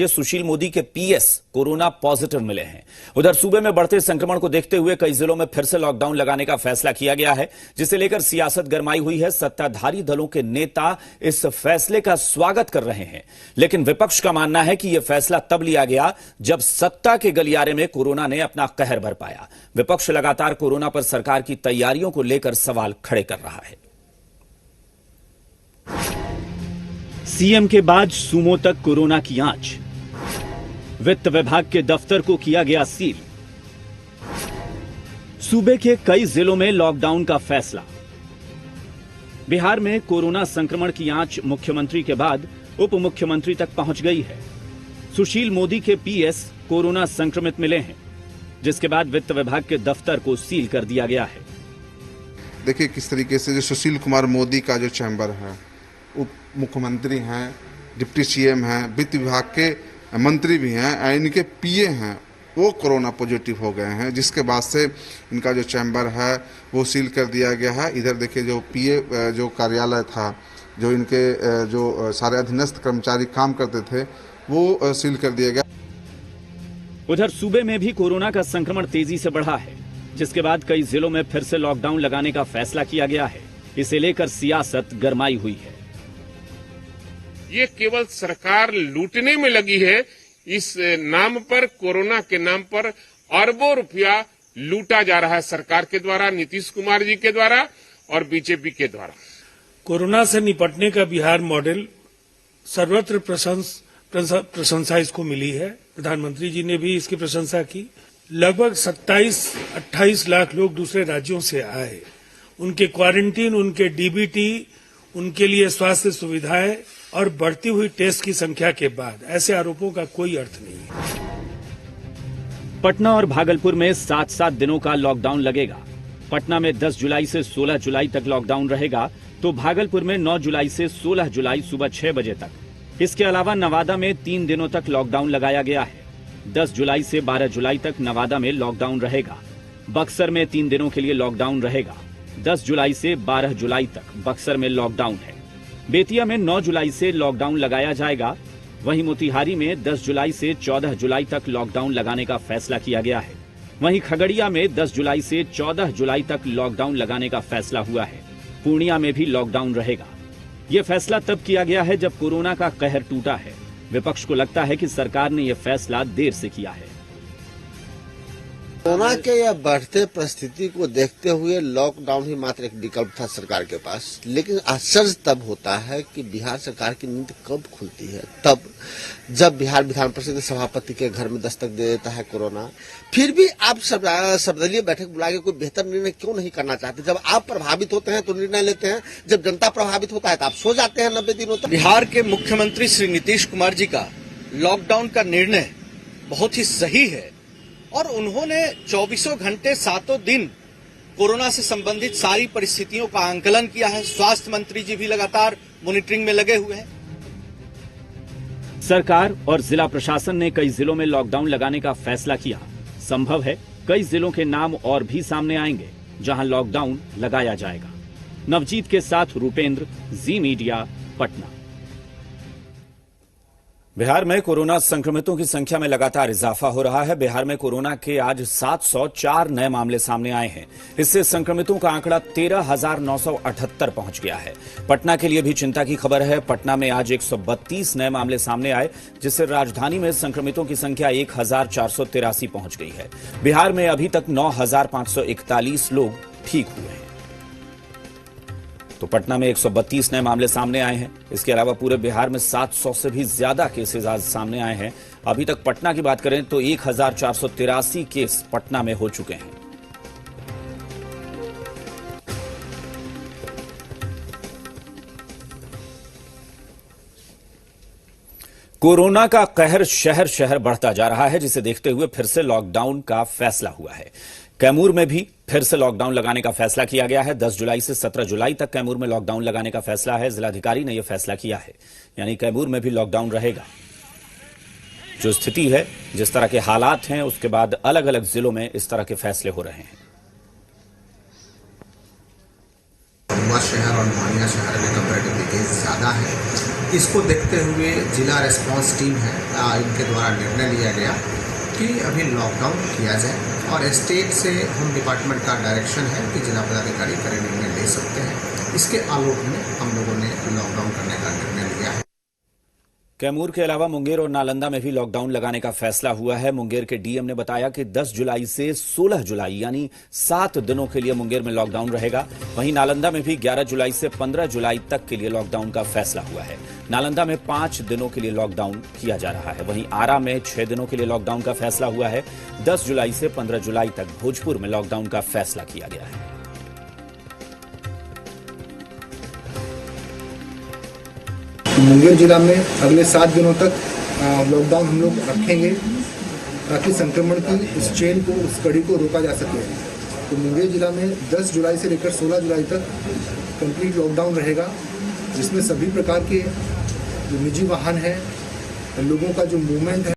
सुशील मोदी के PS corona positive मिले हैं। उधर सूबे में बढ़ते संक्रमण को देखते हुए कई जिलों में फिर से लॉकडाउन लगाने का फैसला किया गया है, जिसे लेकर सियासत गरमाई हुई है। सत्ताधारी दलों के नेता इस फैसले का स्वागत कर रहे हैं, लेकिन विपक्ष का मानना है कि यह फैसला तब लिया गया जब सत्ता के गलियारे में कोरोना ने अपना कहर बरपाया। विपक्ष लगातार कोरोना पर सरकार की तैयारियों को लेकर सवाल खड़े कर रहा है। सीएम के बाद सूमो तक कोरोना की आंच, वित्त विभाग के दफ्तर को किया गया सील। सूबे के कई जिलों में लॉकडाउन का फैसला। बिहार में कोरोना संक्रमण की आंच मुख्यमंत्री के बाद उप मुख्यमंत्री तक पहुंच गई है। सुशील मोदी के पीएस कोरोना संक्रमित मिले हैं, जिसके बाद वित्त विभाग के दफ्तर को सील कर दिया गया है। देखिए किस तरीके से जो सुशील कुमार मोदी का जो चैम्बर है, उप मुख्यमंत्री हैं, डिप्टी सीएम हैं, वित्त विभाग के मंत्री भी हैं, इनके पीए हैं, वो कोरोना पॉजिटिव हो गए हैं, जिसके बाद से इनका जो चैम्बर है वो सील कर दिया गया है। इधर देखिए जो पीए जो कार्यालय था, जो इनके जो सारे अधीनस्थ कर्मचारी काम करते थे, वो सील कर दिया गया। उधर सूबे में भी कोरोना का संक्रमण तेजी से बढ़ा है, जिसके बाद कई जिलों में फिर से लॉकडाउन लगाने का फैसला किया गया है। इसे लेकर सियासत गरमाई हुई है। ये केवल सरकार लूटने में लगी है। इस नाम पर, कोरोना के नाम पर अरबों रुपया लूटा जा रहा है सरकार के द्वारा, नीतीश कुमार जी के द्वारा और बीजेपी के द्वारा। कोरोना से निपटने का बिहार मॉडल सर्वत्र प्रशंसा इसको मिली है। प्रधानमंत्री जी ने भी इसकी प्रशंसा की। लगभग 27-28 लाख लोग दूसरे राज्यों से आए। उनके क्वारंटीन, उनके डीबीटी, उनके लिए स्वास्थ्य सुविधाएं और बढ़ती हुई टेस्ट की संख्या के बाद ऐसे आरोपों का कोई अर्थ नहीं है। पटना और भागलपुर में 7-7 दिनों का लॉकडाउन लगेगा। पटना में 10 जुलाई से 16 जुलाई तक लॉकडाउन रहेगा, तो भागलपुर में 9 जुलाई से 16 जुलाई सुबह 6 बजे तक। इसके अलावा नवादा में 3 दिनों तक लॉकडाउन लगाया गया है। 10 जुलाई से 12 जुलाई तक नवादा में लॉकडाउन रहेगा। बक्सर में 3 दिनों के लिए लॉकडाउन रहेगा। 10 जुलाई से 12 जुलाई तक बक्सर में लॉकडाउन है। बेतिया में 9 जुलाई से लॉकडाउन लगाया जाएगा। वहीं मोतिहारी में 10 जुलाई से 14 जुलाई तक लॉकडाउन लगाने का फैसला किया गया है। वहीं खगड़िया में 10 जुलाई से 14 जुलाई तक लॉकडाउन लगाने का फैसला हुआ है। पूर्णिया में भी लॉकडाउन रहेगा। यह फैसला तब किया गया है जब कोरोना का कहर टूटा है। विपक्ष को लगता है कि सरकार ने यह फैसला देर से किया है। कोरोना के यह बढ़ते परिस्थिति को देखते हुए लॉकडाउन ही मात्र एक विकल्प था सरकार के पास। लेकिन आश्चर्य तब होता है कि बिहार सरकार की नींद कब खुलती है, तब जब बिहार विधान परिषद के सभापति के घर में दस्तक दे देता है कोरोना। फिर भी आप सर्वदलीय बैठक बुला के कोई बेहतर निर्णय क्यों नहीं करना चाहते? जब आप प्रभावित होते हैं तो निर्णय लेते हैं, जब जनता प्रभावित होता है तो आप सो जाते हैं 90 दिनों तक। बिहार के मुख्यमंत्री श्री नीतीश कुमार जी का लॉकडाउन का निर्णय बहुत ही सही है और उन्होंने 24 घंटे 7 दिन कोरोना से संबंधित सारी परिस्थितियों का आंकलन किया है। स्वास्थ्य मंत्री जी भी लगातार मॉनिटरिंग में लगे हुए हैं। सरकार और जिला प्रशासन ने कई जिलों में लॉकडाउन लगाने का फैसला किया। संभव है कई जिलों के नाम और भी सामने आएंगे जहां लॉकडाउन लगाया जाएगा। नवजीत के साथ रूपेंद्र, जी मीडिया, पटना। बिहार में कोरोना संक्रमितों की संख्या में लगातार इजाफा हो रहा है। बिहार में कोरोना के आज 704 नए मामले सामने आए हैं। इससे संक्रमितों का आंकड़ा 13,978 पहुंच गया है। पटना के लिए भी चिंता की खबर है। पटना में आज 132 नए मामले सामने आए, जिससे राजधानी में संक्रमितों की संख्या 1,483 पहुंच गई है। बिहार में अभी तक 9,541 लोग ठीक हुए हैं। तो पटना में 132 नए मामले सामने आए हैं। इसके अलावा पूरे बिहार में 700 से भी ज्यादा केसेज आज सामने आए हैं। अभी तक पटना की बात करें तो 1,483 केस पटना में हो चुके हैं। कोरोना का कहर शहर शहर बढ़ता जा रहा है, जिसे देखते हुए फिर से लॉकडाउन का फैसला हुआ है। कैमूर में भी फिर से लॉकडाउन लगाने का फैसला किया गया है। 10 जुलाई से 17 जुलाई तक कैमूर में लॉकडाउन लगाने का फैसला है। जिलाधिकारी ने यह फैसला किया है, यानी कैमूर में भी लॉकडाउन रहेगा। जो स्थिति है, जिस तरह के हालात हैं, उसके बाद अलग अलग जिलों में इस तरह के फैसले हो रहे हैं। शहर और मोहानिया शहर में कंपैरेटिवली केस ज्यादा है। इसको देखते हुए जिला रेस्पॉन्स टीम है इनके द्वारा निर्णय लिया गया कि अभी लॉकडाउन किया जाए और स्टेट से हम डिपार्टमेंट का डायरेक्शन है कि जिला पदाधिकारी कड़े निर्णय ले सकते हैं। इसके आलोक में हम लोगों ने लॉकडाउन करने का निर्णय लिया है। कैमूर के अलावा मुंगेर और नालंदा में भी लॉकडाउन लगाने का फैसला हुआ है। मुंगेर के डीएम ने बताया कि 10 जुलाई से 16 जुलाई यानी 7 दिनों के लिए मुंगेर में लॉकडाउन रहेगा। वहीं नालंदा में भी 11 जुलाई से 15 जुलाई तक के लिए लॉकडाउन का फैसला हुआ है। नालंदा में 5 दिनों के लिए लॉकडाउन किया जा रहा है। वहीं आरा में 6 दिनों के लिए लॉकडाउन का फैसला हुआ है। 10 जुलाई से 15 जुलाई तक भोजपुर में लॉकडाउन का फैसला किया गया है। मुंगेर जिला में अगले 7 दिनों तक लॉकडाउन हम लोग रखेंगे ताकि संक्रमण की इस चेन को, उस कड़ी को रोका जा सके। तो मुंगेर जिला में 10 जुलाई से लेकर 16 जुलाई तक कंप्लीट लॉकडाउन रहेगा, जिसमें सभी प्रकार के जो निजी वाहन हैं, लोगों का जो मूवमेंट है